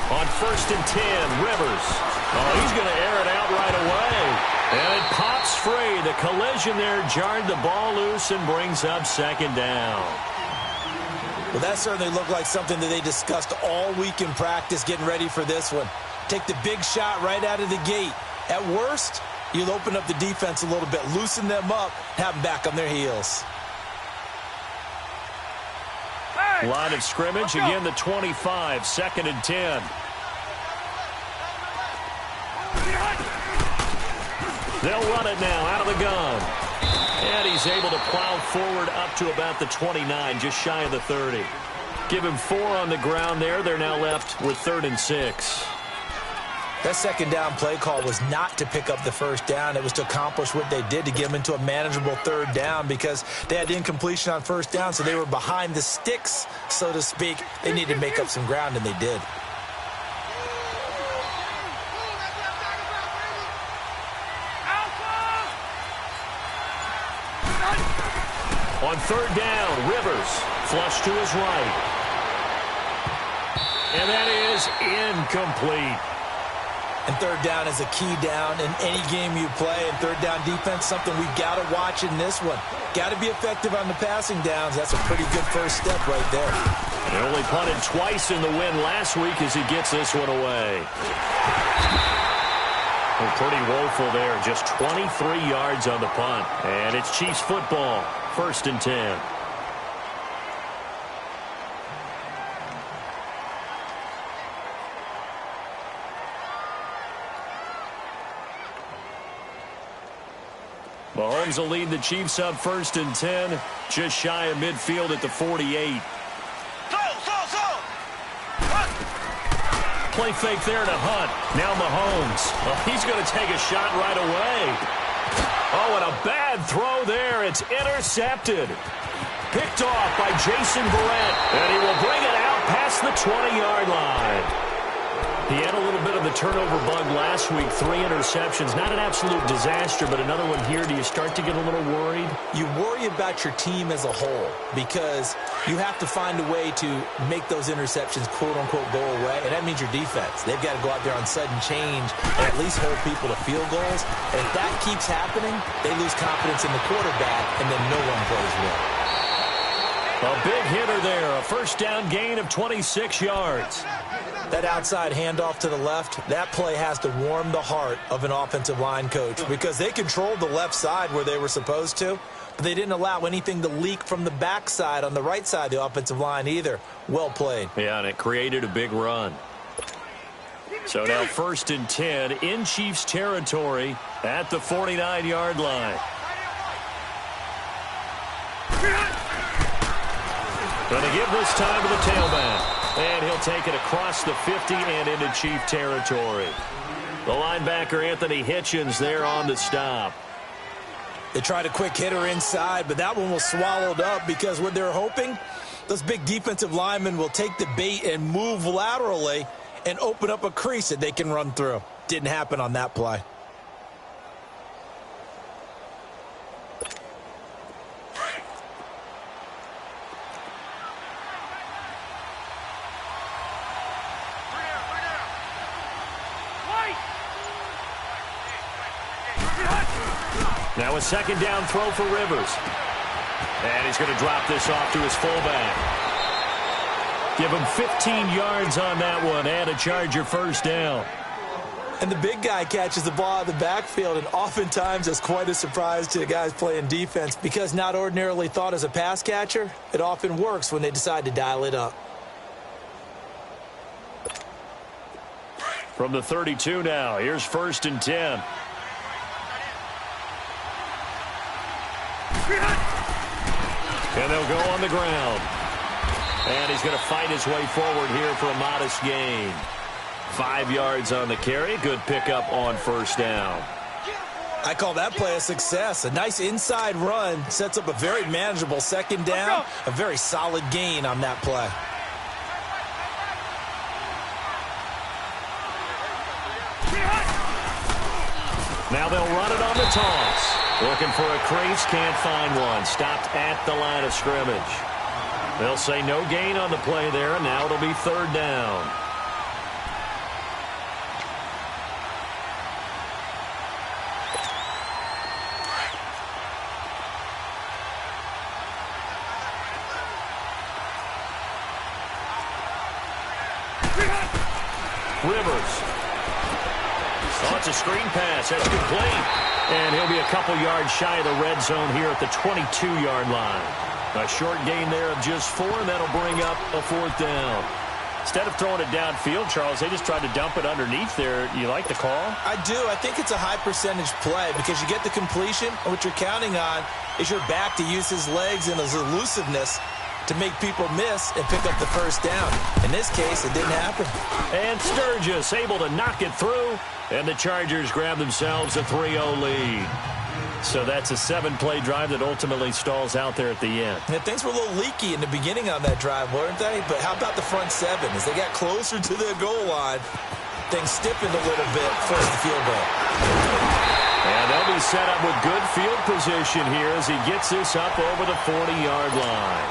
On 1st and 10, Rivers. Oh, he's going to air it out right away. And it pops free. The collision there jarred the ball loose and brings up 2nd down. Well, that certainly looked like something that they discussed all week in practice getting ready for this one. Take the big shot right out of the gate. At worst, you'll open up the defense a little bit, loosen them up, have them back on their heels. Line of scrimmage, again the 25, 2nd and 10. They'll run it now out of the gun. And he's able to plow forward up to about the 29, just shy of the 30. Give him 4 on the ground there. They're now left with 3rd and 6. That 2nd down play call was not to pick up the 1st down. It was to accomplish what they did, to get them into a manageable 3rd down, because they had incompletion on 1st down, so they were behind the sticks, so to speak. They needed to make up some ground, and they did. On 3rd down, Rivers flush to his right. And that is incomplete. And 3rd down is a key down in any game you play. And 3rd down defense, something we've got to watch in this one. Got to be effective on the passing downs. That's a pretty good first step right there. They only punted twice in the win last week as he gets this one away. Well, pretty woeful there. Just 23 yards on the punt. And it's Chiefs football. 1st and 10. Mahomes will lead the Chiefs up 1st and 10. Just shy of midfield at the 48. Play fake there to Hunt. Now Mahomes. Well, he's going to take a shot right away. Oh, and a bad throw there. It's intercepted. Picked off by Jason Verrett. And he will bring it out past the 20-yard line. He had a little bit of the turnover bug last week. 3 interceptions. Not an absolute disaster, but another one here. Do you start to get a little worried? You worry about your team as a whole, because you have to find a way to make those interceptions, quote-unquote, go away, and that means your defense. They've got to go out there on sudden change and at least hold people to field goals. And if that keeps happening, they lose confidence in the quarterback, and then no one plays well. A big hitter there. A 1st down gain of 26 yards. That outside handoff to the left, that play has to warm the heart of an offensive line coach, because they controlled the left side where they were supposed to, but they didn't allow anything to leak from the backside on the right side of the offensive line either. Well played. Yeah, and it created a big run. So now 1st and 10 in Chiefs territory at the 49-yard line. Going to give this time to the tailback. And he'll take it across the 50 and into Chief territory. The linebacker, Anthony Hitchens, there on the stop. They tried a quick hitter inside, but that one was swallowed up, because what they're hoping, those big defensive linemen will take the bait and move laterally and open up a crease that they can run through. Didn't happen on that play. Now a 2nd down throw for Rivers. And he's going to drop this off to his fullback. Give him 15 yards on that one and a Charger 1st down. And the big guy catches the ball out of the backfield, and oftentimes it's quite a surprise to the guys playing defense, because not ordinarily thought as a pass catcher, it often works when they decide to dial it up. From the 32 now, here's 1st and 10. And they'll go on the ground. And he's going to fight his way forward here for a modest gain. 5 yards on the carry. Good pickup on 1st down. I call that play a success. A nice inside run sets up a very manageable 2nd down. A very solid gain on that play. Now they'll run it on the toss. Looking for a crease, can't find one. Stopped at the line of scrimmage. They'll say no gain on the play there, and now it'll be 3rd down. Rivers. Oh, it's a screen pass. That's complete. And he'll be a couple yards shy of the red zone here at the 22-yard line. A short gain there of just 4, and that'll bring up a 4th down. Instead of throwing it downfield, Charles, they just tried to dump it underneath there. You like the call? I do. I think it's a high-percentage play because you get the completion, and what you're counting on is your back to use his legs and his elusiveness to make people miss and pick up the first down. In this case, it didn't happen. And Sturgis able to knock it through, and the Chargers grab themselves a 3-0 lead. So that's a 7-play drive that ultimately stalls out there at the end. Yeah, things were a little leaky in the beginning on that drive, weren't they? But how about the front 7? As they got closer to the goal line, things stiffened a little bit, forced the field goal. And they'll be set up with good field position here as he gets this up over the 40-yard line.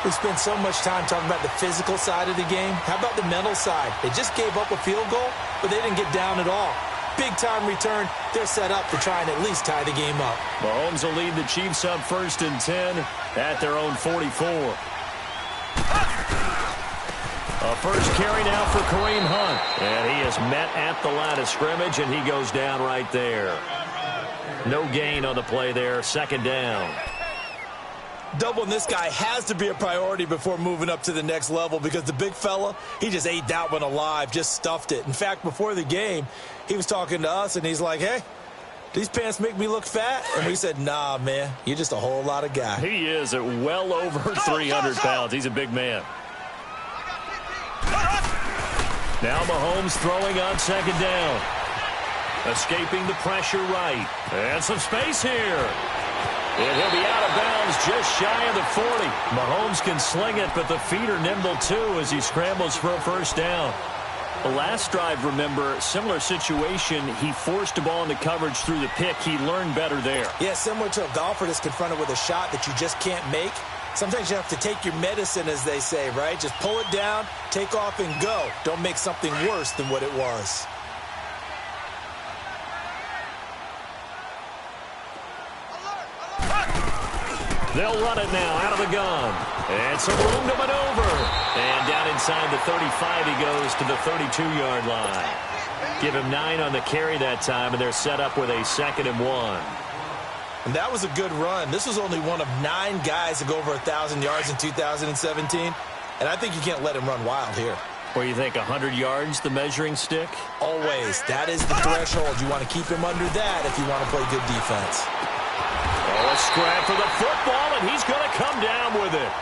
We spent so much time talking about the physical side of the game. How about the mental side? They just gave up a field goal, but they didn't get down at all. Big-time return. They're set up to try and at least tie the game up. Mahomes will lead the Chiefs up 1st and 10 at their own 44. A first carry now for Kareem Hunt. And he is met at the line of scrimmage, and he goes down right there. No gain on the play there. 2nd down. Doubling this guy has to be a priority before moving up to the next level because the big fella, he just ate that one alive, just stuffed it. In fact, before the game, he was talking to us, and he's like, hey, these pants make me look fat? And we said, nah, man, you're just a whole lot of guy. He is at well over 300 pounds. He's a big man. Now Mahomes throwing on 2nd down. Escaping the pressure right. And some space here. And he'll be out of bounds just shy of the 40. Mahomes can sling it, but the feet are nimble too as he scrambles for a first down. The last drive, remember, similar situation. He forced a ball into coverage through the pick. He learned better there. Yeah, similar to a golfer that's confronted with a shot that you just can't make. Sometimes you have to take your medicine, as they say, right? Just pull it down, take off, and go. Don't make something worse than what it was. They'll run it now out of the gun. And some room to maneuver. And down inside the 35, he goes to the 32-yard line. Give him 9 on the carry that time, and they're set up with a 2nd and 1. And that was a good run. This was only one of 9 guys to go over 1,000 yards in 2017. And I think you can't let him run wild here. Or you think 100 yards, the measuring stick? Always. That is the threshold. You want to keep him under that if you want to play good defense. Oh, a scrap for the football, and he's going to come down with it.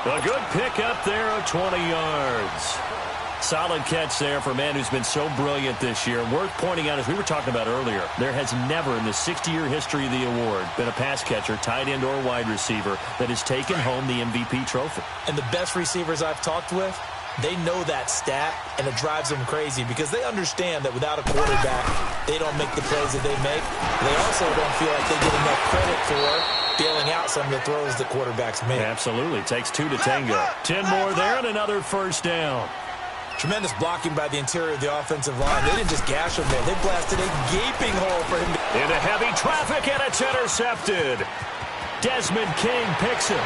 A good pick up there of 20 yards. Solid catch there for a man who's been so brilliant this year. Worth pointing out, as we were talking about earlier, there has never in the 60-year history of the award been a pass catcher, tight end, or wide receiver that has taken home the MVP trophy. And the best receivers I've talked with, they know that stat, and it drives them crazy because they understand that without a quarterback, they don't make the plays that they make. They also don't feel like they get enough credit for bailing out some of the throws that quarterbacks make. Absolutely. Takes 2 to tango. 10 more there and another first down. Tremendous blocking by the interior of the offensive line. They didn't just gash him there. They blasted a gaping hole for him. Into heavy traffic, and it's intercepted. Desmond King picks it.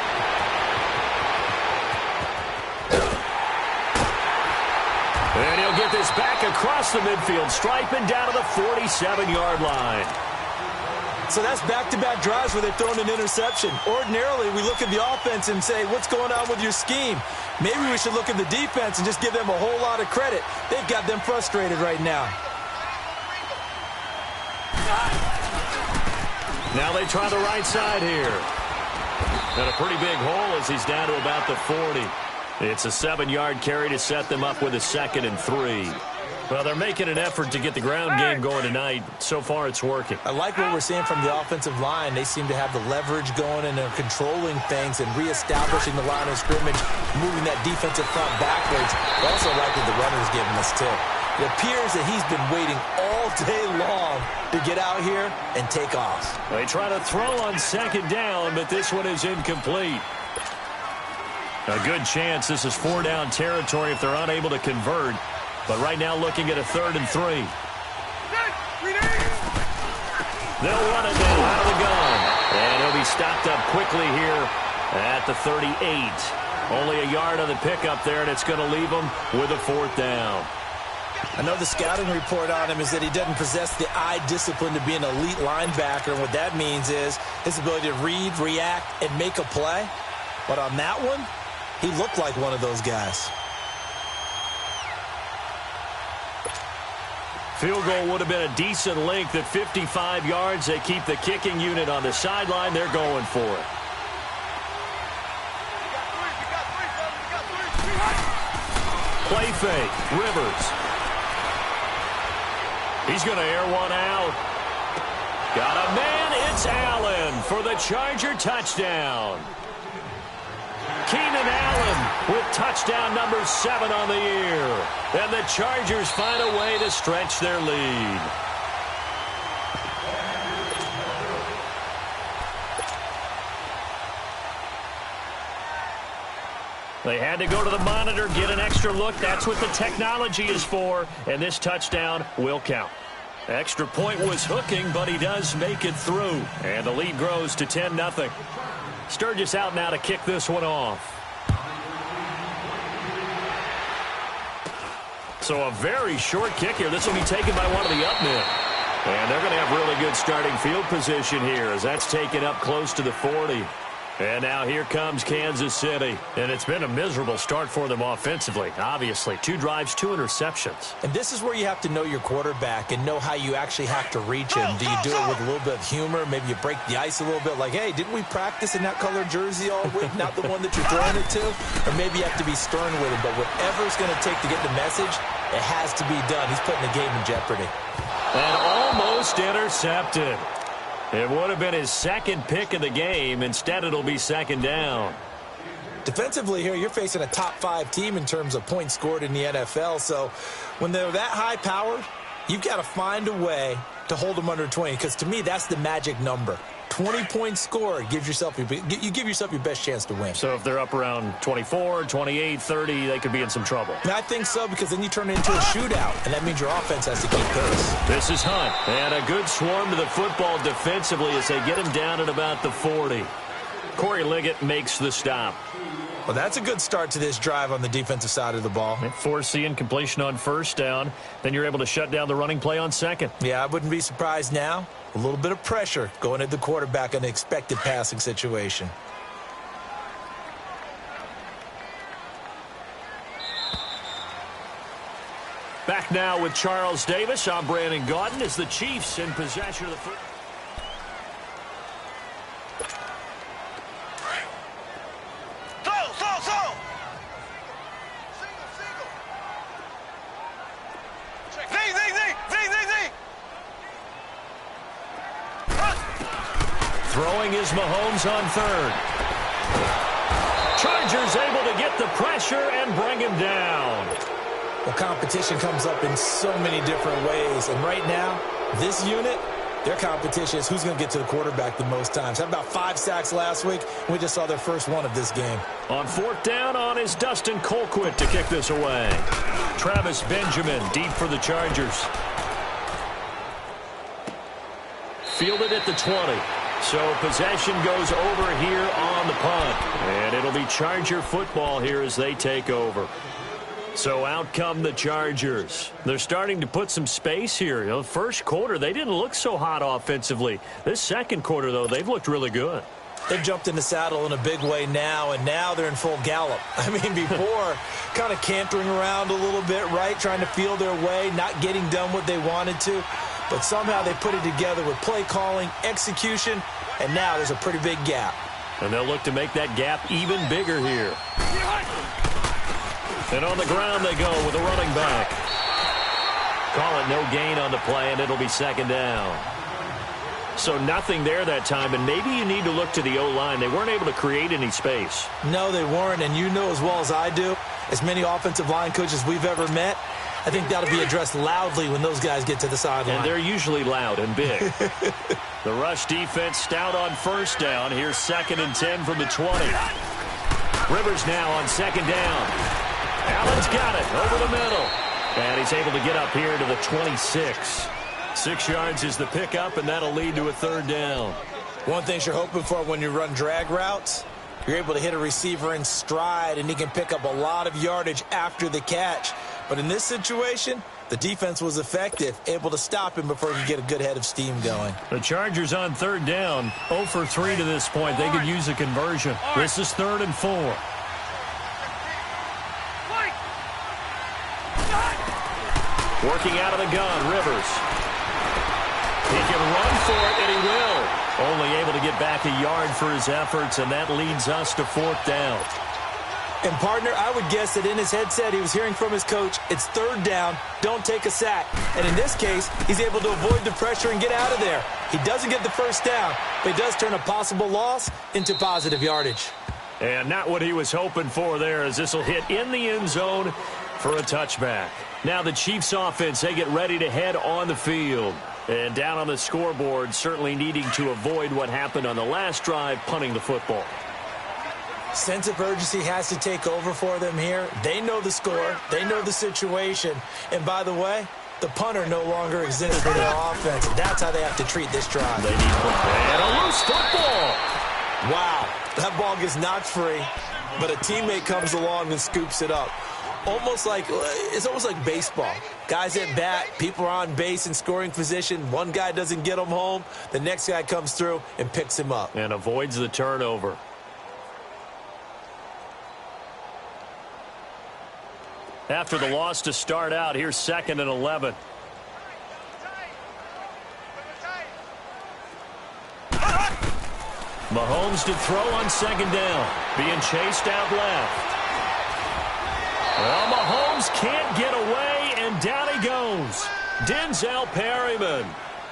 And he'll get this back across the midfield stripe and down to the 47-yard line. So that's back-to-back drives where they've thrown an interception. Ordinarily, we look at the offense and say, what's going on with your scheme? Maybe we should look at the defense and just give them a whole lot of credit. They've got them frustrated right now. Now they try the right side here. And a pretty big hole as he's down to about the 40. It's a 7-yard carry to set them up with a 2nd and 3. Well, they're making an effort to get the ground game going tonight. So far, it's working. I like what we're seeing from the offensive line. They seem to have the leverage going, and they're controlling things and reestablishing the line of scrimmage, moving that defensive front backwards. I also like what the runner's giving us, too. It appears that he's been waiting all day long to get out here and take off. They try to throw on 2nd down, but this one is incomplete. A good chance this is 4-down territory if they're unable to convert. But right now looking at a 3rd and 3. They'll run it now out of the gun. And he'll be stopped up quickly here at the 38. Only a yard on the pickup there, and it's going to leave him with a 4th down. I know the scouting report on him is that he doesn't possess the eye discipline to be an elite linebacker. And what that means is his ability to read, react, and make a play. But on that one, he looked like one of those guys. Field goal would have been a decent length at 55 yards. They keep the kicking unit on the sideline. They're going for it. Play fake. Rivers. He's going to air one out. Got a man. It's Allen for the Charger touchdown. Keenan Allen with touchdown number 7 on the year. And the Chargers find a way to stretch their lead. They had to go to the monitor, get an extra look. That's what the technology is for. And this touchdown will count. Extra point was hooking, but he does make it through. And the lead grows to 10-0. Sturgis out now to kick this one off. So a very short kick here. This will be taken by one of the up men. And they're going to have really good starting field position here as that's taken up close to the 40. And now here comes Kansas City. And it's been a miserable start for them offensively. Obviously, 2 drives, 2 interceptions. And this is where you have to know your quarterback and know how you actually have to reach him. Do you do it with a little bit of humor? Maybe you break the ice a little bit like, hey, didn't we practice in that colored jersey all week? Not the one that you're throwing it to? Or maybe you have to be stern with him. But whatever it's going to take to get the message, it has to be done. He's putting the game in jeopardy. And almost intercepted. It would have been his 2nd pick of the game. Instead, it'll be 2nd down. Defensively here, you're facing a top 5 team in terms of points scored in the NFL. So when they're that high-powered, you've got to find a way to hold them under 20. Because to me, that's the magic number. 20 points scored, you give yourself your best chance to win. So if they're up around 24, 28, 30, they could be in some trouble. And I think so, because then you turn it into a shootout, and that means your offense has to keep pace. This is Hunt, and a good swarm to the football defensively as they get him down at about the 40. Corey Liggett makes the stop. Well, that's a good start to this drive on the defensive side of the ball. Forcing completion on 1st down. Then you're able to shut down the running play on 2nd. Yeah, I wouldn't be surprised now. A little bit of pressure going at the quarterback in an expected passing situation. Back now with Charles Davis. I'm Brandon Gaudin as the Chiefs in possession of the football. Throwing is Mahomes on 3rd. Chargers able to get the pressure and bring him down. Well, competition comes up in so many different ways. And right now, this unit, their competition is who's going to get to the quarterback the most times. Had about 5 sacks last week. We just saw their first one of this game. On 4th down on is Dustin Colquitt to kick this away. Travis Benjamin deep for the Chargers. Fielded at the 20. So possession goes over here on the punt. And it'll be Charger football here as they take over. So out come the Chargers. They're starting to put some space here. You know, first quarter, they didn't look so hot offensively. This 2nd quarter, though, they've looked really good. They've jumped in the saddle in a big way now, and now they're in full gallop. I mean, before, kind of cantering around a little bit, right, trying to feel their way, not getting done what they wanted to. But somehow they put it together with play calling, execution, and now there's a pretty big gap. And they'll look to make that gap even bigger here. And on the ground they go with a running back. Call it no gain on the play, and it'll be 2nd down. So nothing there that time, and maybe you need to look to the O-line. They weren't able to create any space. No, they weren't, and you know as well as I do, as many offensive line coaches we've ever met, I think that'll be addressed loudly when those guys get to the sideline. And they're usually loud and big. The rush defense stout on 1st down. Here's 2nd and 10 from the 20. Rivers now on 2nd down. Allen's got it over the middle. And he's able to get up here to the 26. 6 yards is the pickup, and that'll lead to a 3rd down. One thing you're hoping for when you run drag routes, You're able to hit a receiver in stride, and he can pick up a lot of yardage after the catch. But in this situation, the defense was effective, able to stop him before he could get a good head of steam going. The Chargers on third down, 0 for 3 to this point. They could use a conversion. This is 3rd and 4. Working out of the gun, Rivers. He can run for it, and he will. Only able to get back a yard for his efforts, and that leads us to 4th down. And, partner, I would guess that in his headset he was hearing from his coach, it's 3rd down, don't take a sack. And in this case, he's able to avoid the pressure and get out of there. He doesn't get the 1st down, but he does turn a possible loss into positive yardage. And not what he was hoping for there, as this will hit in the end zone for a touchback. Now the Chiefs offense, they get ready to head on the field. And down on the scoreboard, certainly needing to avoid what happened on the last drive, punting the football. Sense of urgency has to take over for them here. They know the score. They know the situation. And by the way, the punter no longer exists for their offense. That's how they have to treat this drive. They need and a loose football. Wow, that ball gets knocked free, but a teammate comes along and scoops it up. It's almost like baseball. Guys at bat, people are on base in scoring position. One guy doesn't get him home. The next guy comes through and picks him up. And avoids the turnover. After the loss to start out, here's 2nd and 11. Mahomes to throw on 2nd down. Being chased out left. Well, Mahomes can't get away, and down he goes. Denzel Perryman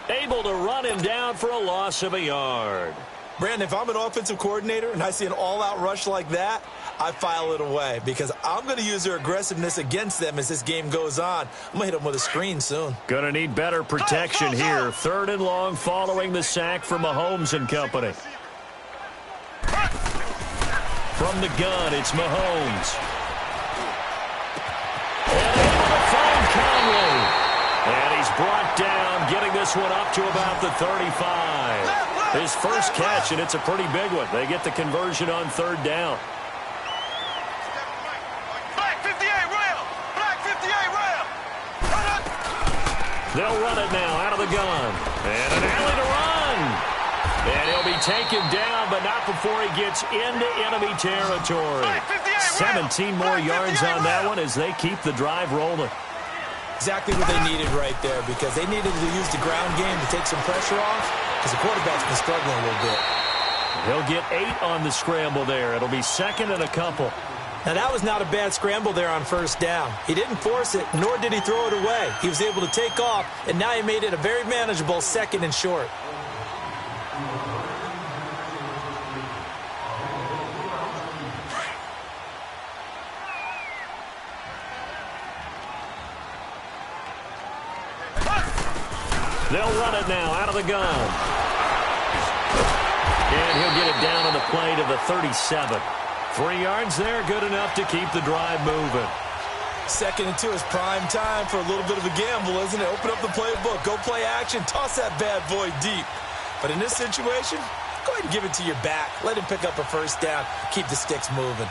able to run him down for a loss of a yard. Brandon, if I'm an offensive coordinator and I see an all-out rush like that, I file it away because I'm going to use their aggressiveness against them as this game goes on. I'm going to hit them with a screen soon. Going to need better protection here. 3rd and long following the sack for Mahomes and company. From the gun, it's Mahomes. And able to find Conley. And he's brought down, getting this one up to about the 35. His first catch, and it's a pretty big one. They get the conversion on 3rd down. Black 58 rail! Black 58 rail! They'll run it now out of the gun. And an alley to run. And he'll be taken down, but not before he gets into enemy territory. 17 more yards on that one as they keep the drive rolling. Exactly what they needed right there because they needed to use the ground game to take some pressure off because the quarterback's been struggling a little bit. He'll get 8 on the scramble there. It'll be 2nd and a couple. Now, that was not a bad scramble there on 1st down. He didn't force it, nor did he throw it away. He was able to take off, and now he made it a very manageable 2nd and short. They'll run it now out of the gun. And he'll get it down on the play to the 37. 3 yards there, good enough to keep the drive moving. 2nd and 2 is prime time for a little bit of a gamble, isn't it? Open up the playbook, go play action, toss that bad boy deep. But in this situation, go ahead and give it to your back. Let him pick up a 1st down, keep the sticks moving.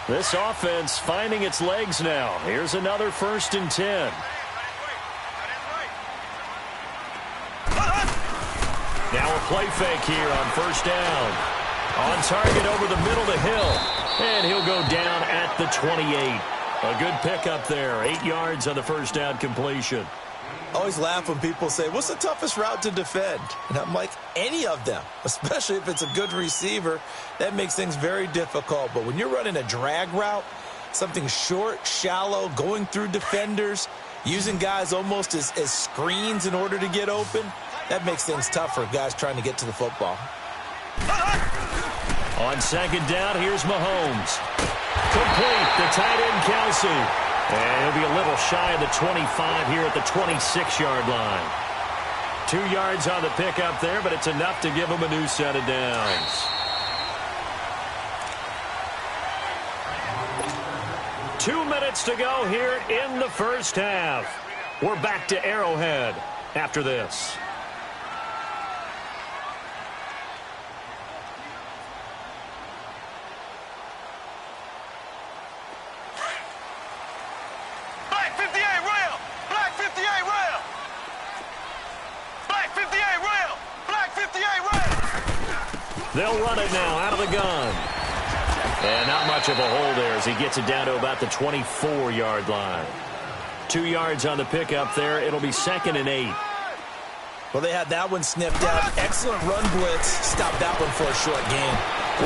This offense finding its legs now. Here's another 1st and 10. Now a play fake here on 1st down. On target over the middle to Hill. And he'll go down at the 28. A good pickup there. 8 yards on the 1st down completion. I always laugh when people say, what's the toughest route to defend? And I'm like, any of them, especially if it's a good receiver. That makes things very difficult. But when you're running a drag route, something short, shallow, going through defenders, using guys almost as screens in order to get open, that makes things tough for guys trying to get to the football. On 2nd down, here's Mahomes. Complete to tight end Kelsey. And he'll be a little shy of the 25 here at the 26-yard line. 2 yards on the pickup there, but it's enough to give him a new set of downs. 2 minutes to go here in the 1st half. We're back to Arrowhead after this. They'll run it now out of the gun. And not much of a hole there as he gets it down to about the 24-yard line. 2 yards on the pickup there. It'll be 2nd and 8. Well, they had that one sniffed out. Excellent run blitz. Stop that one for a short gain.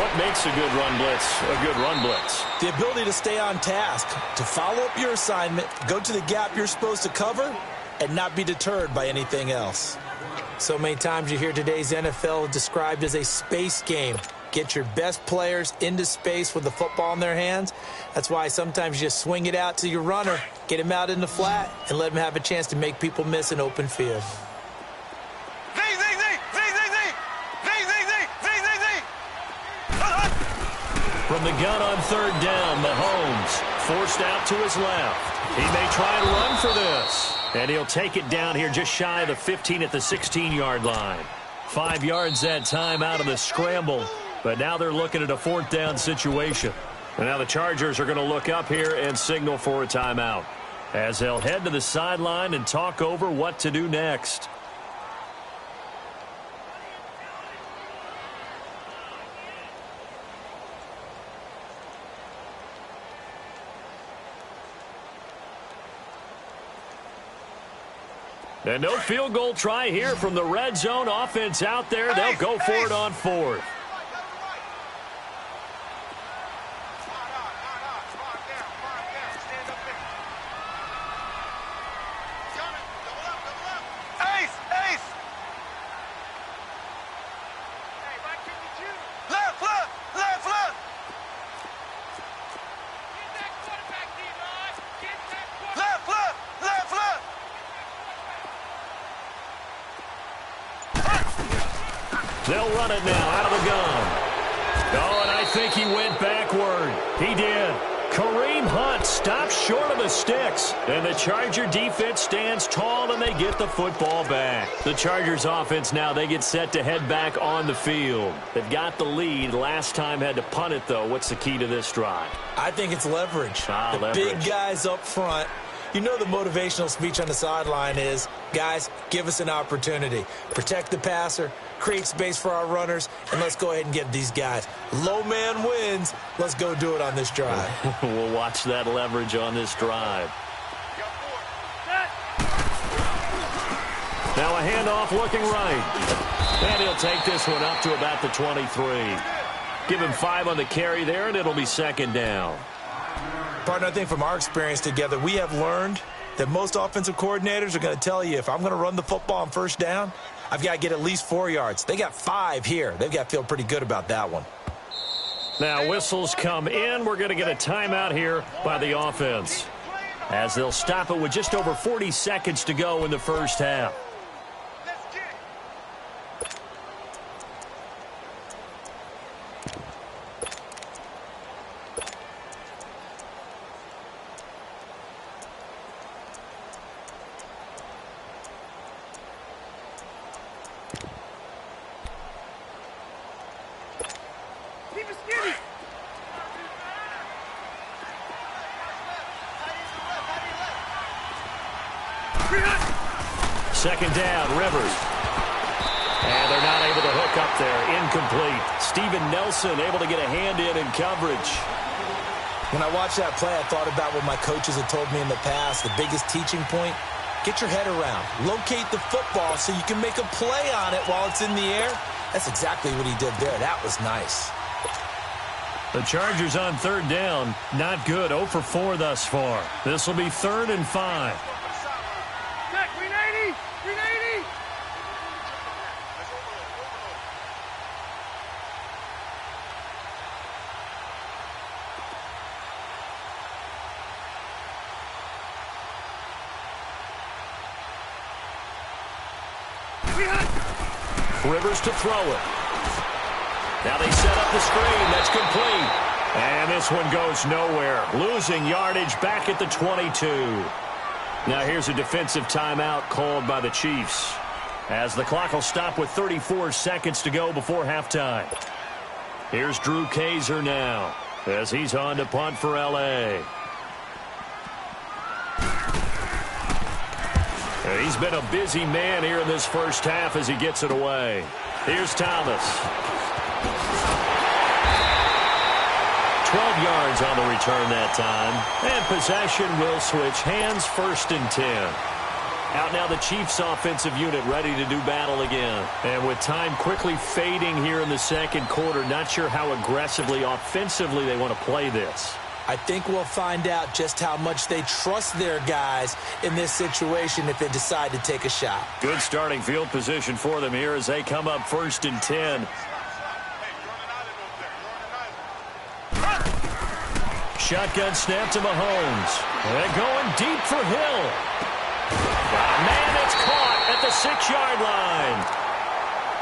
What makes a good run blitz a good run blitz? The ability to stay on task, to follow up your assignment, go to the gap you're supposed to cover, and not be deterred by anything else. So many times you hear today's NFL described as a space game. Get your best players into space with the football in their hands. That's why sometimes you just swing it out to your runner, get him out in the flat, and let him have a chance to make people miss an open field. From the gun on 3rd down, Mahomes forced out to his left. He may try and run for this. And he'll take it down here just shy of the 15 at the 16-yard line. 5 yards that time out of the scramble. But now they're looking at a 4th down situation. And now the Chargers are going to look up here and signal for a timeout, as they'll head to the sideline and talk over what to do next. And no field goal try here from the red zone. Offense out there. They'll go for it on 4th. They'll run it now out of the gun. Oh, and I think he went backward. He did. Kareem Hunt stops short of the sticks. And the Charger defense stands tall, and they get the football back. The Chargers offense now, they get set to head back on the field. They've got the lead. Last time had to punt it, though. What's the key to this drive? I think it's leverage. The big guys up front. You know the motivational speech on the sideline is, guys, give us an opportunity. Protect the passer, create space for our runners, and let's go ahead and get these guys. Low man wins. Let's go do it on this drive. We'll watch that leverage on this drive. Now a handoff looking right. And he'll take this one up to about the 23. Give him 5 on the carry there, and it'll be 2nd down. Partner, I think from our experience together, we have learned that most offensive coordinators are going to tell you, if I'm going to run the football on 1st down, I've got to get at least 4 yards. They got 5 here. They've got to feel pretty good about that one. Now whistles come in. We're going to get a timeout here by the offense, as they'll stop it with just over 40 seconds to go in the 1st half. Second down, Rivers. And they're not able to hook up there. Incomplete. Steven Nelson able to get a hand in coverage. When I watched that play, I thought about what my coaches had told me in the past. The biggest teaching point, get your head around. Locate the football so you can make a play on it while it's in the air. That's exactly what he did there. That was nice. The Chargers on 3rd down. Not good. 0 for 4 thus far. This will be 3rd and 5. Rivers to throw it. Now they set up the screen. That's complete. And this one goes nowhere. Losing yardage back at the 22. Now here's a defensive timeout called by the Chiefs, as the clock will stop with 34 seconds to go before halftime. Here's Drew Kaiser now, as he's on to punt for L.A. And he's been a busy man here in this 1st half as he gets it away. Here's Thomas. 12 yards on the return that time. And possession will switch hands, 1st and 10. Out now the Chiefs offensive unit ready to do battle again. And with time quickly fading here in the second quarter, not sure how aggressively, offensively they want to play this. I think we'll find out just how much they trust their guys in this situation if they decide to take a shot. Good starting field position for them here as they come up 1st and 10. Shotgun snap to Mahomes. They're going deep for Hill. Man, it's caught at the 6-yard line.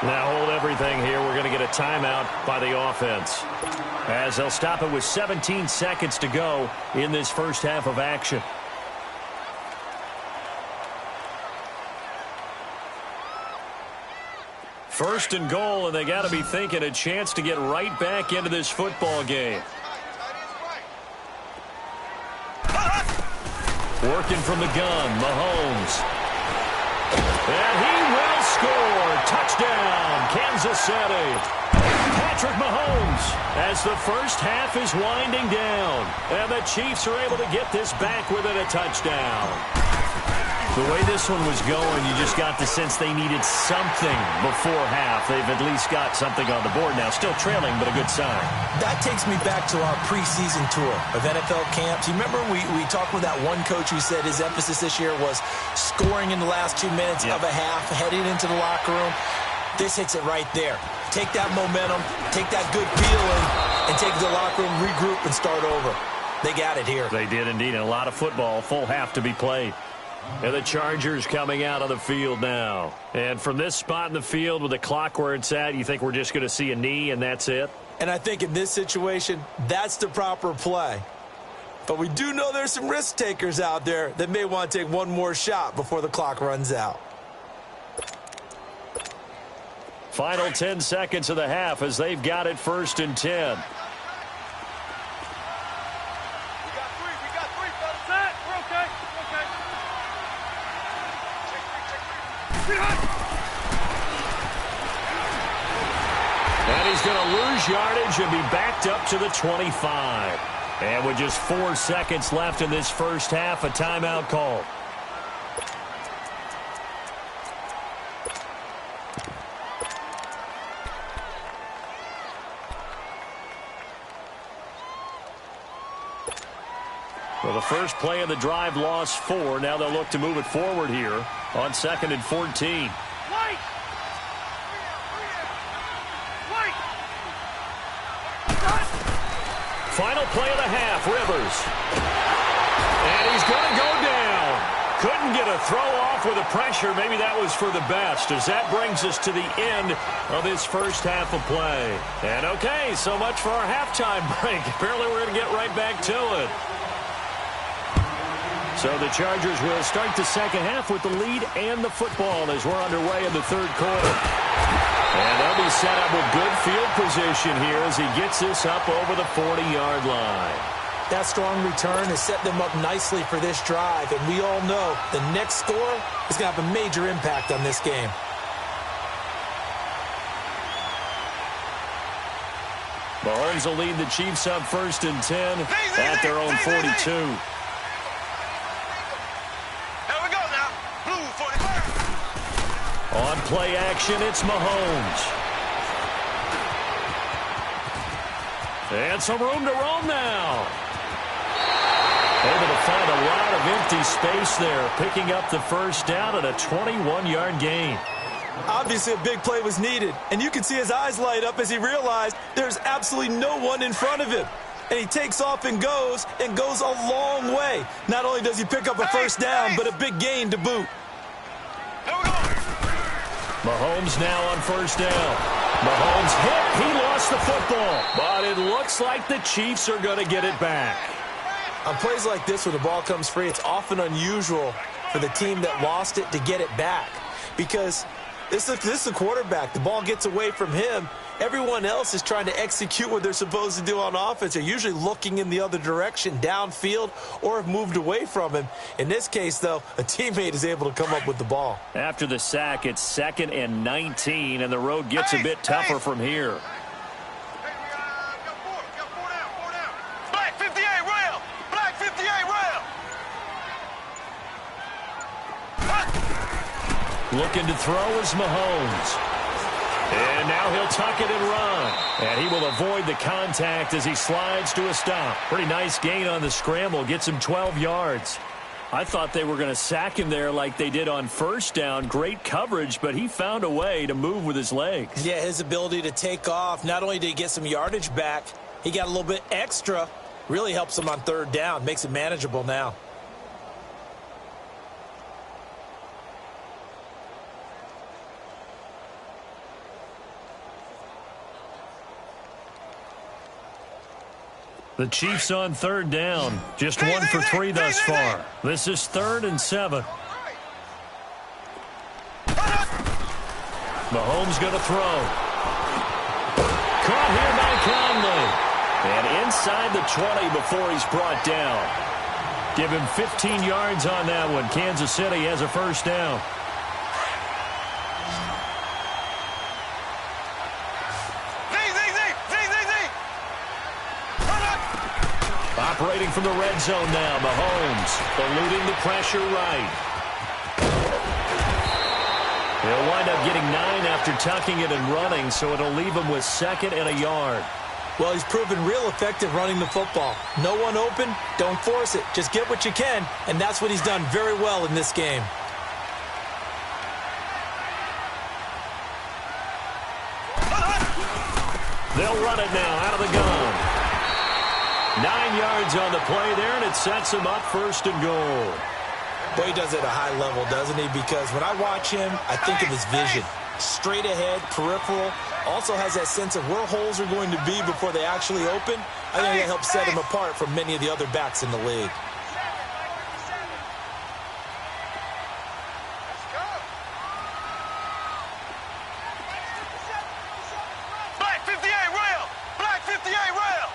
Now hold everything here. We're going to get a timeout by the offense, as they'll stop it with 17 seconds to go in this first half of action. First and goal, and they got to be thinking a chance to get right back into this football game. Working from the gun, Mahomes. And he will score. Touchdown, Kansas City. Patrick Mahomes as the first half is winding down. And the Chiefs are able to get this back within a touchdown. The way this one was going, you just got the sense they needed something before half. They've at least got something on the board now. Still trailing, but a good sign. That takes me back to our preseason tour of NFL camps. You remember we talked with that one coach who said his emphasis this year was scoring in the last 2 minutes of a half, heading into the locker room. This hits it right there. Take that momentum, take that good feeling, and take it to the locker room, regroup, and start over. They got it here. They did indeed, and a lot of football, full half to be played. And the Chargers coming out on the field now. And from this spot in the field with the clock where it's at, you think we're just going to see a knee and that's it? And I think in this situation, that's the proper play. But we do know there's some risk takers out there that may want to take one more shot before the clock runs out. Final 10 seconds of the half as they've got it 1st and 10. And he's going to lose yardage and be backed up to the 25. And with just 4 seconds left in this first half, a timeout call. Well, the first play of the drive lost 4. Now they'll look to move it forward here on 2nd and 14. Final play of the half, Rivers. And he's going to go down. Couldn't get a throw off with the pressure. Maybe that was for the best, as that brings us to the end of this first half of play. And okay, so much for our halftime break. Apparently we're going to get right back to it. So the Chargers will start the second half with the lead and the football as we're underway in the third quarter. And they'll be set up with good field position here as he gets this up over the 40-yard line. That strong return has set them up nicely for this drive, and we all know the next score is going to have a major impact on this game. Mahomes will lead the Chiefs up 1st and 10 at their own 42. On play action, it's Mahomes. And some room to roam now. Able to find a lot of empty space there, picking up the first down at a 21-yard gain. Obviously, a big play was needed, and you can see his eyes light up as he realized there's absolutely no one in front of him. And he takes off and goes a long way. Not only does he pick up a first down, but a big gain to boot. Mahomes now on first down. Mahomes hit. He lost the football. But it looks like the Chiefs are going to get it back. On plays like this where the ball comes free, it's often unusual for the team that lost it to get it back. Because this is the quarterback. The ball gets away from him. Everyone else is trying to execute what they're supposed to do on offense. They're usually looking in the other direction, downfield, or have moved away from him. In this case, though, a teammate is able to come up with the ball. After the sack, it's 2nd and 19, and the road gets a bit tougher from here. Looking to throw is Mahomes. And now he'll tuck it and run. And he will avoid the contact as he slides to a stop. Pretty nice gain on the scramble. Gets him 12 yards. I thought they were going to sack him there like they did on first down. Great coverage, but he found a way to move with his legs. Yeah, his ability to take off. Not only did he get some yardage back, he got a little bit extra. Really helps him on third down. Makes it manageable now. The Chiefs on third down. Just 1 for 3 thus far. This is 3rd and 7. Mahomes going to throw. Caught here by Conley. And inside the 20 before he's brought down. Give him 15 yards on that one. Kansas City has a first down. Operating from the red zone now, Mahomes eluding the pressure right. He'll wind up getting 9 after tucking it and running, so it'll leave him with 2nd and a yard. Well, he's proven real effective running the football. No one open, don't force it. Just get what you can, and that's what he's done very well in this game. They'll run it now out of the gun. 9 yards on the play there, and it sets him up 1st and goal. Boy, he does it at a high level, doesn't he? Because when I watch him, I think of his vision. Straight ahead, peripheral. Also has that sense of where holes are going to be before they actually open. I think that helps set him apart from many of the other backs in the league. Black 58 rail! Black 58 rail!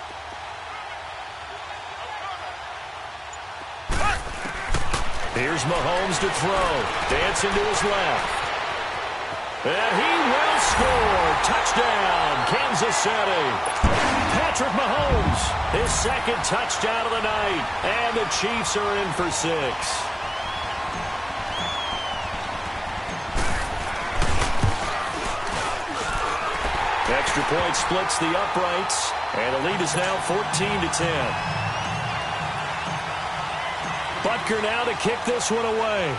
Here's Mahomes to throw. Dancing to his left. And he will score. Touchdown, Kansas City. Patrick Mahomes, his 2nd touchdown of the night. And the Chiefs are in for 6. Extra point splits the uprights. And the lead is now 14-10. Butker now to kick this one away.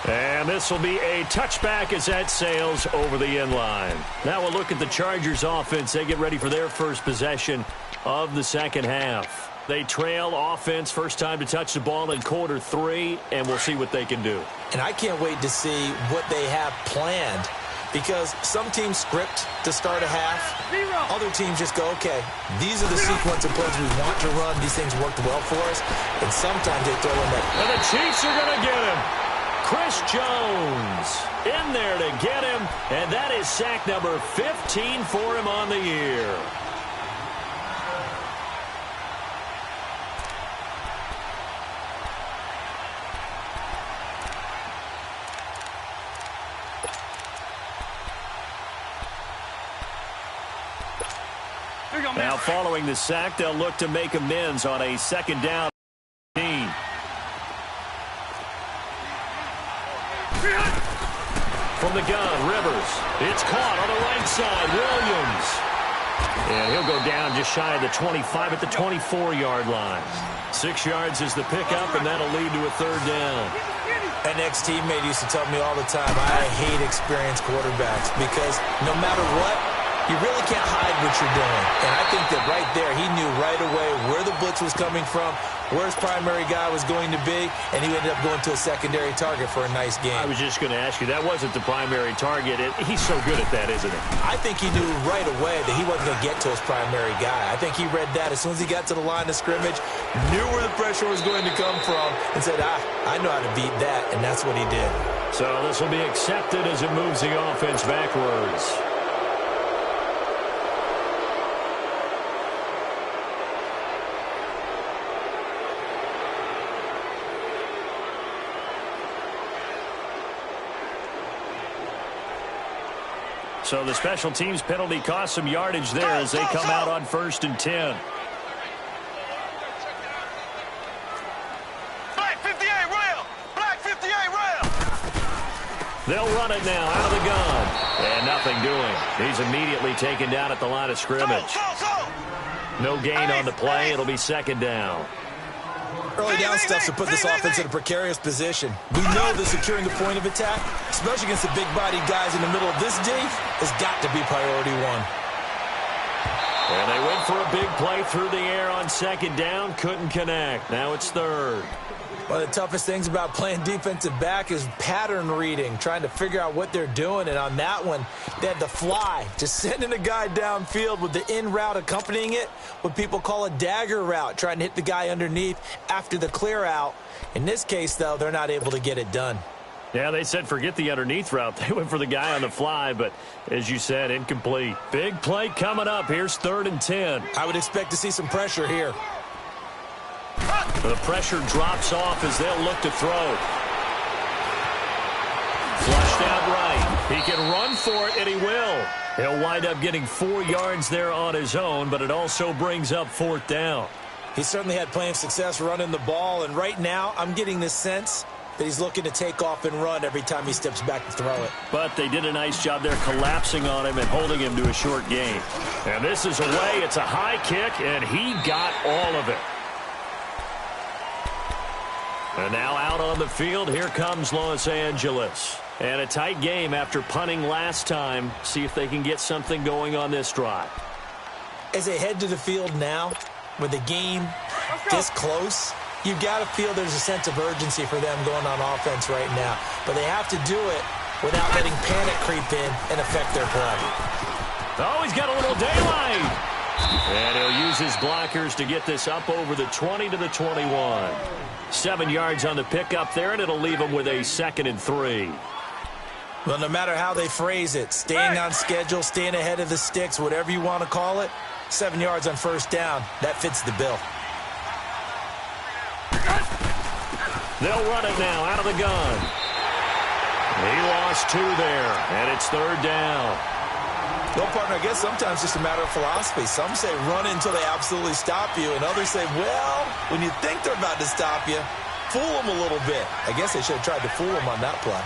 And this will be a touchback as that sails over the end line. Now we'll look at the Chargers offense. They get ready for their first possession of the second half. They trail offense, first time to touch the ball in quarter 3, and we'll see what they can do. And I can't wait to see what they have planned. Because some teams script to start a half. Other teams just go, okay, these are the sequence of plays we want to run. These things worked well for us. And sometimes they throw in that. And the Chiefs are going to get him. Chris Jones in there to get him. And that is sack number 15 for him on the year. Now following the sack, they'll look to make amends on a 2nd down. From the gun, Rivers. It's caught on the right side. Williams. And he'll go down just shy of the 25 at the 24-yard line. 6 yards is the pickup, and that'll lead to a 3rd down. An ex-teammate used to tell me all the time, I hate experienced quarterbacks because no matter what, you really can't hide what you're doing. And I think that right there, he knew right away where the blitz was coming from, where his primary guy was going to be, and he ended up going to a secondary target for a nice game. I was just going to ask you, that wasn't the primary target. He's so good at that, isn't he? I think he knew right away that he wasn't going to get to his primary guy. I think he read that as soon as he got to the line of scrimmage, knew where the pressure was going to come from, and said, I know how to beat that, and that's what he did. So this will be accepted as it moves the offense backwards. So the special teams penalty cost some yardage there as they come out on 1st and 10. They'll run it now out of the gun. And nothing doing. He's immediately taken down at the line of scrimmage. No gain on the play. It'll be second down. Early down stuff to put this offense in a precarious position. We know that securing the point of attack, especially against the big-bodied guys in the middle of this D, has got to be priority one. And they went for a big play through the air on second down. Couldn't connect. Now it's third. One of the toughest things about playing defensive back is pattern reading, trying to figure out what they're doing. And on that one, they had the fly, just sending a guy downfield with the in route accompanying it, what people call a dagger route, trying to hit the guy underneath after the clear out. In this case, though, they're not able to get it done. Yeah, they said forget the underneath route. They went for the guy on the fly, but as you said, incomplete. Big play coming up. Here's 3rd and 10. I would expect to see some pressure here. The pressure drops off as they'll look to throw. Flushed out right. He can run for it, and he will. He'll wind up getting 4 yards there on his own, but it also brings up 4th down. He certainly had plenty of success running the ball, and right now I'm getting this sense that he's looking to take off and run every time he steps back to throw it. But they did a nice job there collapsing on him and holding him to a short gain. And this is away. It's a high kick, and he got all of it. And now out on the field, here comes Los Angeles. And a tight game after punting last time. See if they can get something going on this drive. As they head to the field now, with the game this close, you've got to feel there's a sense of urgency for them going on offense right now. But they have to do it without letting panic creep in and affect their play. Oh, he's got a little daylight. And he'll use his blockers to get this up over the 20 to the 21. 7 yards on the pickup there, and it'll leave them with a 2nd and 3. Well, no matter how they phrase it, staying on schedule, staying ahead of the sticks, whatever you want to call it, 7 yards on 1st down, that fits the bill. They'll run it now out of the gun. He lost 2 there, and it's 3rd down. Well, partner, I guess sometimes it's just a matter of philosophy. Some say run until they absolutely stop you, and others say, well, when you think they're about to stop you, fool them a little bit. I guess they should have tried to fool them on that play.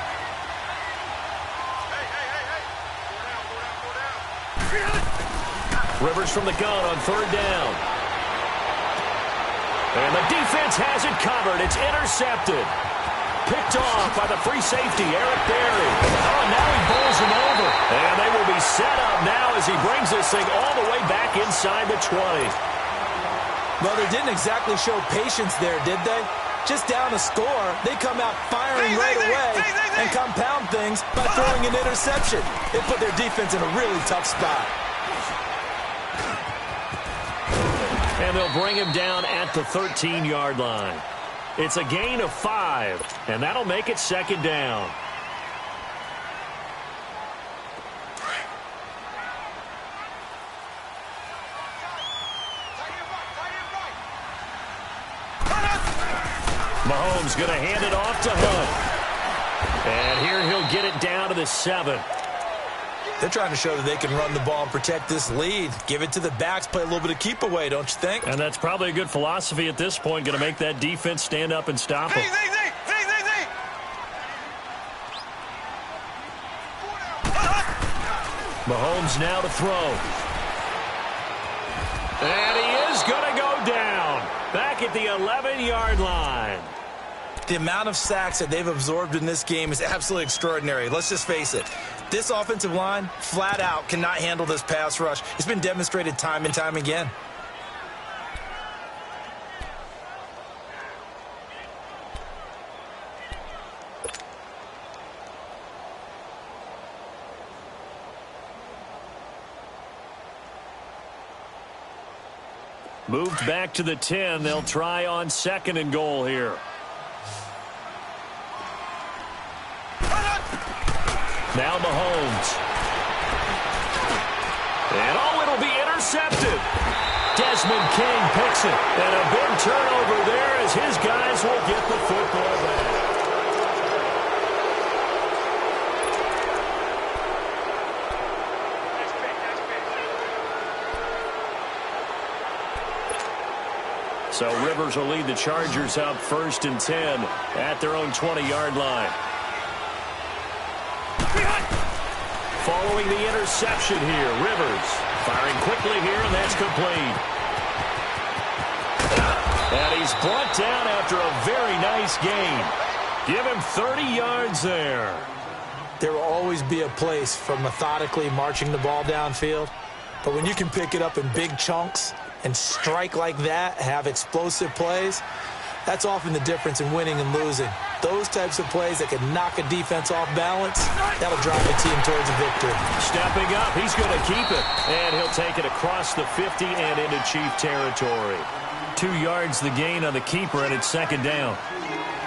Rivers from the gun on 3rd down. And the defense has it covered. It's intercepted. Picked off by the free safety, Eric Berry. Oh, now he bowls him over. And they will be set up now as he brings this thing all the way back inside the 20. Well, they didn't exactly show patience there, did they? Just down a score, they come out firing right away and compound things by throwing an interception. It put their defense in a really tough spot. And they'll bring him down at the 13-yard line. It's a gain of 5, and that'll make it 2nd down. Mahomes going to hand it off to Hunt. And here he'll get it down to the 7. They're trying to show that they can run the ball and protect this lead. Give it to the backs, play a little bit of keep away, don't you think? And that's probably a good philosophy at this point, going to make that defense stand up and stop them. Mahomes now to throw. And he is going to go down. Back at the 11-yard line. The amount of sacks that they've absorbed in this game is absolutely extraordinary. Let's just face it. This offensive line, flat out, cannot handle this pass rush. It's been demonstrated time and time again. Moved back to the 10. They'll try on 2nd and goal here. Now Mahomes. And oh, it'll be intercepted. Desmond King picks it. And a big turnover there as his guys will get the football back. So Rivers will lead the Chargers up 1st and 10 at their own 20-yard line. following the interception here. Rivers firing quickly here, and that's complete. And he's brought down after a very nice gain. Give him 30 yards there. There will always be a place for methodically marching the ball downfield. But when you can pick it up in big chunks and strike like that, have explosive plays, that's often the difference in winning and losing. Those types of plays that can knock a defense off balance, that'll drive the team towards a victory. Stepping up, he's going to keep it. And he'll take it across the 50 and into Chief territory. 2 yards the gain on the keeper, and it's second down.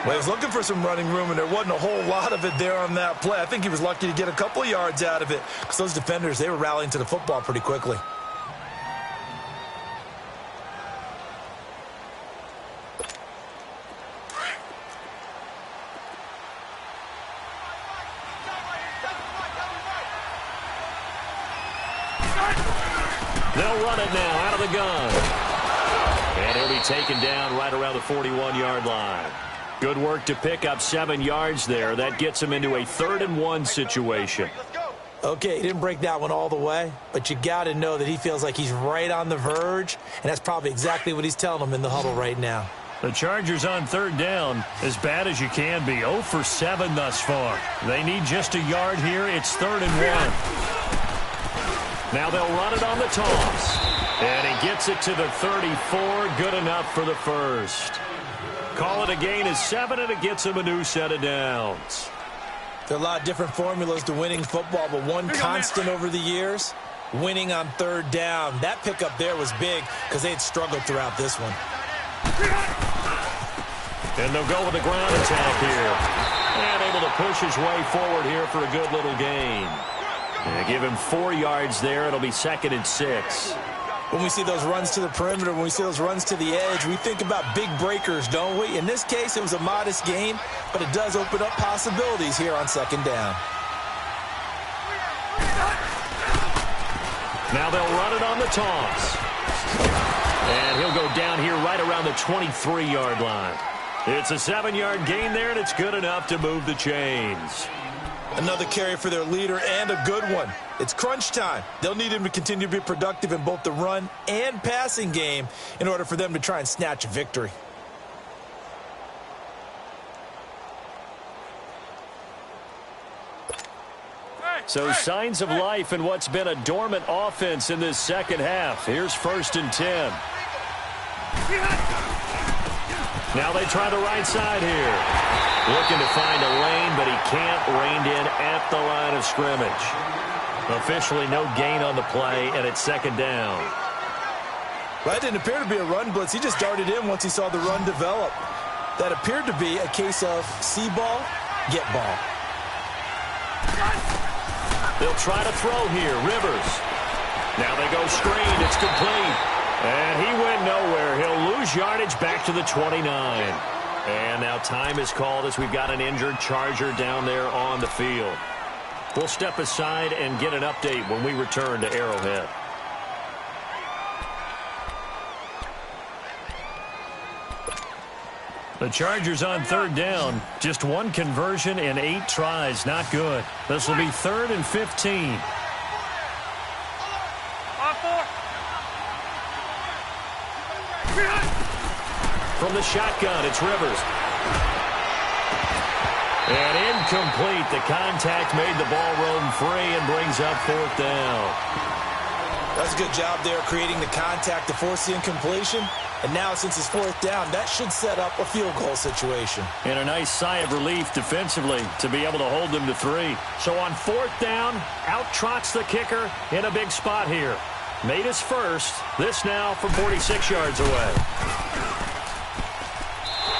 Well, he was looking for some running room, and there wasn't a whole lot of it there on that play. I think he was lucky to get a couple of yards out of it because those defenders, they were rallying to the football pretty quickly. They'll run it now out of the gun. And he'll be taken down right around the 41-yard line. Good work to pick up 7 yards there. That gets him into a 3rd-and-1 situation. Okay, he didn't break that one all the way, but you got to know that he feels like he's right on the verge, and that's probably exactly what he's telling them in the huddle right now. The Chargers on 3rd down, as bad as you can be. 0 for 7 thus far. They need just a yard here. It's 3rd and 1. Now they'll run it on the toss. And he gets it to the 34. Good enough for the first. Call it a gain of 7, and it gets him a new set of downs. There are a lot of different formulas to winning football, but one constant over the years, winning on 3rd down. That pickup there was big because they had struggled throughout this one. And they'll go with the ground attack here. And able to push his way forward here for a good little gain. And give him 4 yards there. It'll be 2nd and 6. When we see those runs to the perimeter, when we see those runs to the edge, we think about big breakers, don't we? In this case, it was a modest gain, but it does open up possibilities here on 2nd down. Now they'll run it on the toss. And he'll go down here right around the 23-yard line. It's a 7-yard gain there, and it's good enough to move the chains. Another carry for their leader, and a good one. It's crunch time. They'll need him to continue to be productive in both the run and passing game in order for them to try and snatch a victory. So signs of life in what's been a dormant offense in this second half. Here's 1st and 10. Now they try the right side here. Looking to find a lane, but he can't. Reined in at the line of scrimmage. Officially no gain on the play, and it's 2nd down. Well, that didn't appear to be a run blitz. He just darted in once he saw the run develop. That appeared to be a case of see ball, get ball. They'll try to throw here. Rivers. Now they go screen. It's complete. And he went nowhere. He'll lose yardage back to the 29. And now time is called as we've got an injured Charger down there on the field. We'll step aside and get an update when we return to Arrowhead. The Chargers on 3rd down. Just 1 conversion in 8 tries. Not good. This will be 3rd and 15. From the shotgun, it's Rivers. And incomplete. The contact made the ball roam free and brings up 4th down. That's a good job there creating the contact to force the incompletion. And now, since it's 4th down, that should set up a field goal situation. And a nice sigh of relief defensively to be able to hold them to 3. So on 4th down, out trots the kicker in a big spot here. Made his first. This now from 46 yards away.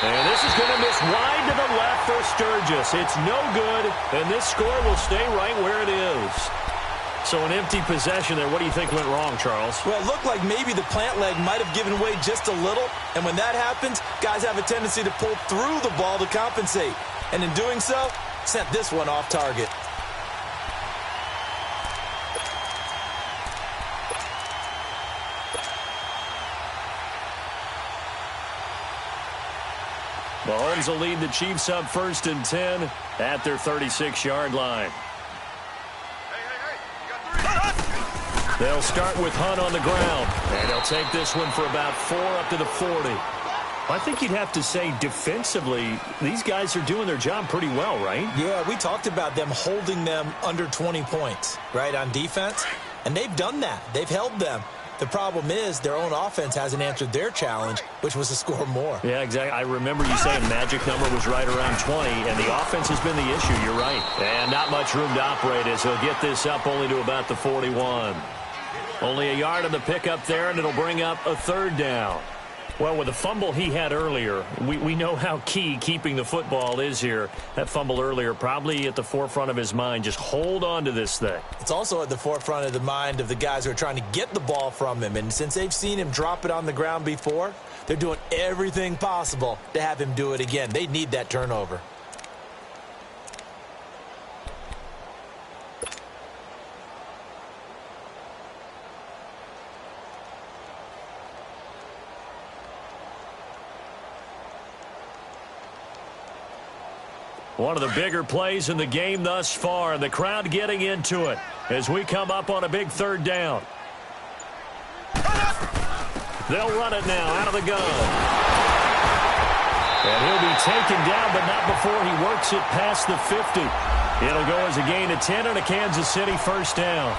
And this is going to miss wide to the left for Sturgis. It's no good, and this score will stay right where it is. So an empty possession there. What do you think went wrong, Charles? Well, it looked like maybe the plant leg might have given way just a little, and when that happens, guys have a tendency to pull through the ball to compensate. And in doing so, sent this one off target. Mahomes will lead the Chiefs up 1st and 10 at their 36-yard line. They'll start with Hunt on the ground, and they'll take this one for about 4 up to the 40. I think you'd have to say defensively, these guys are doing their job pretty well, right? Yeah, we talked about them holding them under 20 points, right, on defense. And they've done that. They've held them. The problem is their own offense hasn't answered their challenge, which was to score more. Yeah, exactly. I remember you saying magic number was right around 20, and the offense has been the issue. You're right. And not much room to operate as he'll get this up only to about the 41. Only a yard on the pickup there, and it'll bring up a third down. Well, with the fumble he had earlier, we know how key keeping the football is here. That fumble earlier probably at the forefront of his mind. Just hold on to this thing. It's also at the forefront of the mind of the guys who are trying to get the ball from him. And since they've seen him drop it on the ground before, they're doing everything possible to have him do it again. They need that turnover. One of the bigger plays in the game thus far, and the crowd getting into it as we come up on a big third down. They'll run it now out of the gun. And he'll be taken down, but not before he works it past the 50. It'll go as a gain of 10 and a Kansas City first down.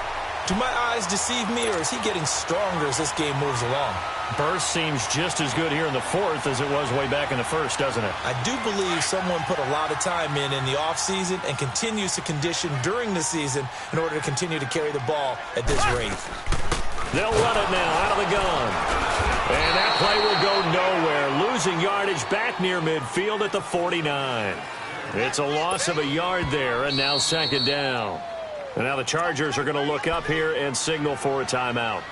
Do my eyes deceive me, or is he getting stronger as this game moves along? Burst seems just as good here in the fourth as it was way back in the first, doesn't it? I do believe someone put a lot of time in the offseason and continues to condition during the season in order to continue to carry the ball at this rate. They'll run it now out of the gun. And that play will go nowhere. Losing yardage back near midfield at the 49. It's a loss of a yard there, and now second down. And now the Chargers are going to look up here and signal for a timeout.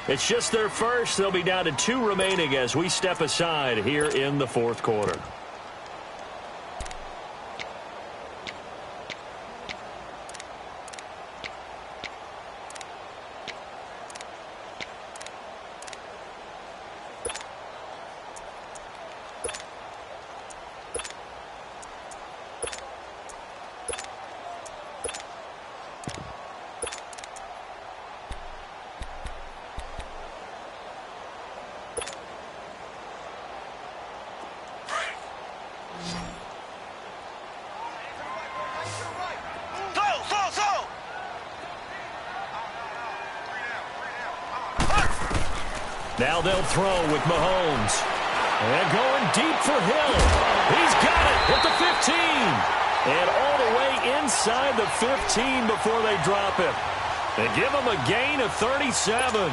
It's just their first. They'll be down to 2 remaining as we step aside here in the fourth quarter. Now they'll throw with Mahomes. And going deep for Hill. He's got it at the 15. And all the way inside the 15 before they drop it. They give him a gain of 37.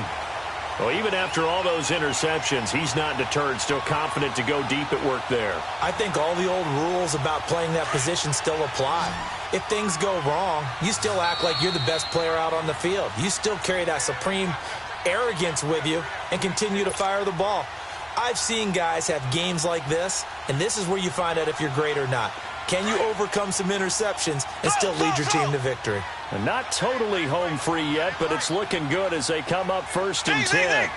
Well, even after all those interceptions, he's not deterred, still confident to go deep at work there. I think all the old rules about playing that position still apply. If things go wrong, you still act like you're the best player out on the field. You still carry that supreme arrogance with you and continue to fire the ball. I've seen guys have games like this, and this is where you find out if you're great or not. Can you overcome some interceptions and still lead your team to victory? And not totally home free yet, but it's looking good as they come up first and 10.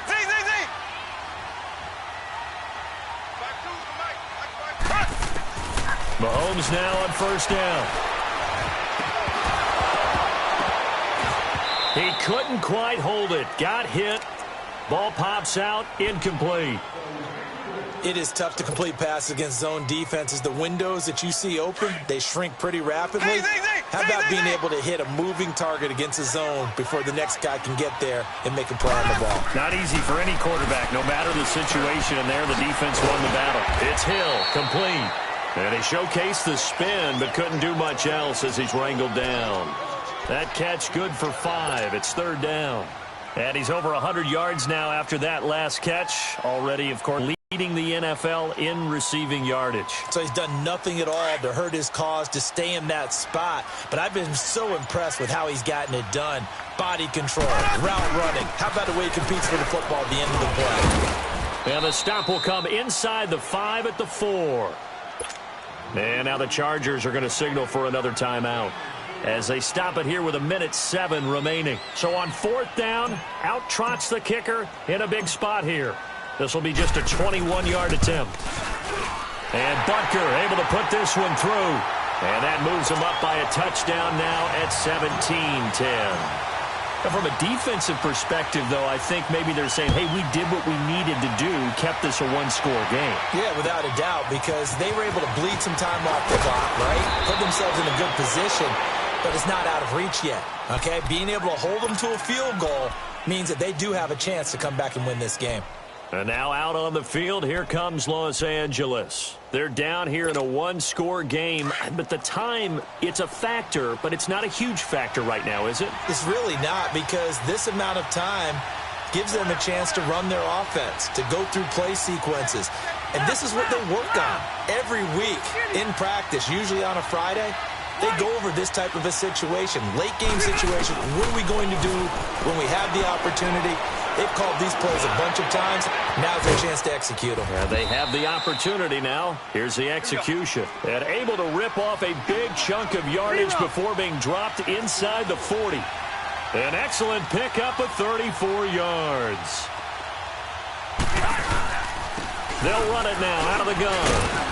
Mahomes now on first down. He couldn't quite hold it. Got hit. Ball pops out. Incomplete. It is tough to complete passes against zone defenses. The windows that you see open, they shrink pretty rapidly. How about being able to hit a moving target against a zone before the next guy can get there and make a play on the ball? Not easy for any quarterback, no matter the situation, and there the defense won the battle. It's Hill, complete. And he showcased the spin, but couldn't do much else as he's wrangled down. That catch good for 5. It's third down. And he's over 100 yards now after that last catch. Already, of course, leading the NFL in receiving yardage. So he's done nothing at all to hurt his cause, to stay in that spot. But I've been so impressed with how he's gotten it done. Body control, route running. How about the way he competes for the football at the end of the play? And the stop will come inside the 5 at the 4. And now the Chargers are going to signal for another timeout as they stop it here with 1:07 remaining. So on fourth down, out trots the kicker in a big spot here. This will be just a 21-yard attempt. And Butker able to put this one through. And that moves him up by a touchdown now at 17-10. And from a defensive perspective, though, I think maybe they're saying, hey, we did what we needed to do, kept this a one-score game. Yeah, without a doubt, because they were able to bleed some time off the clock, right? Put themselves in a good position, but it's not out of reach yet, okay? Being able to hold them to a field goal means that they do have a chance to come back and win this game. And now out on the field, here comes Los Angeles. They're down here in a one-score game, but the time, it's a factor, but it's not a huge factor right now, is it? It's really not, because this amount of time gives them a chance to run their offense, to go through play sequences. And this is what they work on every week in practice, usually on a Friday. They go over this type of a situation, late game situation. What are we going to do when we have the opportunity? They've called these plays a bunch of times. Now's their chance to execute them. Yeah, they have the opportunity now. Here's the execution. And able to rip off a big chunk of yardage before being dropped inside the 40. An excellent pickup of 34 yards. They'll run it now out of the gun.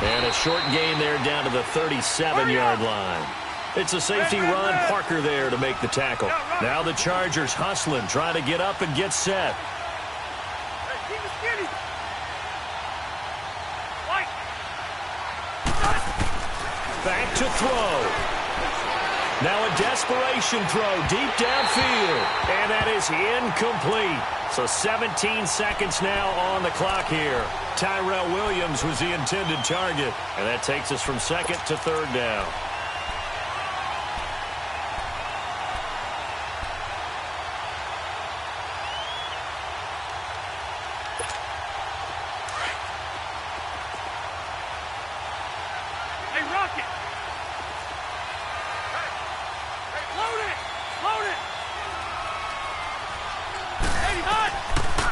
And a short gain there down to the 37-yard line. It's a safety run. Parker there to make the tackle. Now the Chargers hustling, trying to get up and get set. Back to throw. Now a desperation throw deep downfield. And that is incomplete. So 17 seconds now on the clock here. Tyrell Williams was the intended target. And that takes us from second to third down.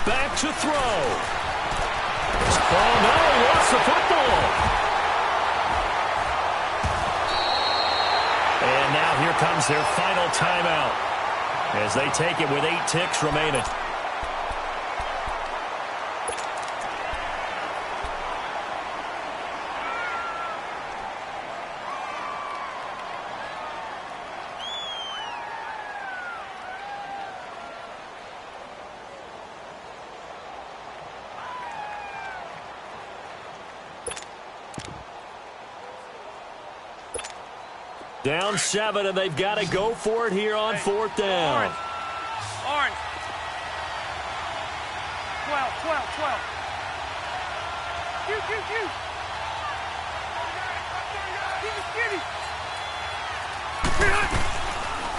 Back to throw. Oh, no, he lost the football. And now here comes their final timeout as they take it with 8 ticks remaining. Down 7, and they've got to go for it here on fourth down. Orange. 12.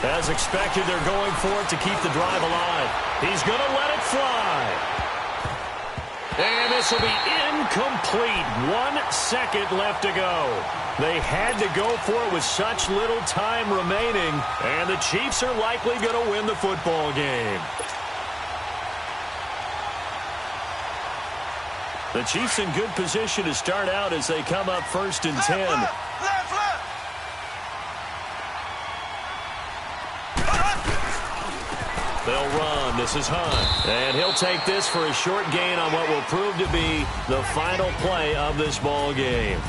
As expected, they're going for it to keep the drive alive. He's going to let it fly. And this will be incomplete. 1 second left to go. They had to go for it with such little time remaining, and the Chiefs are likely going to win the football game. The Chiefs in good position to start out as they come up 1st and 10. Left. They'll run. This is Hunt. And he'll take this for a short gain on what will prove to be the final play of this ball game.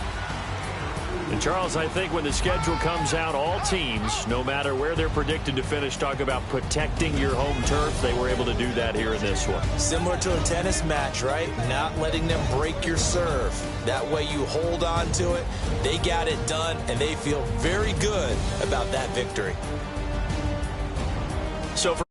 And Charles, I think when the schedule comes out, all teams, no matter where they're predicted to finish, talk about protecting your home turf. They were able to do that here in this one. Similar to a tennis match, right? Not letting them break your serve. That way you hold on to it. They got it done, and they feel very good about that victory. So for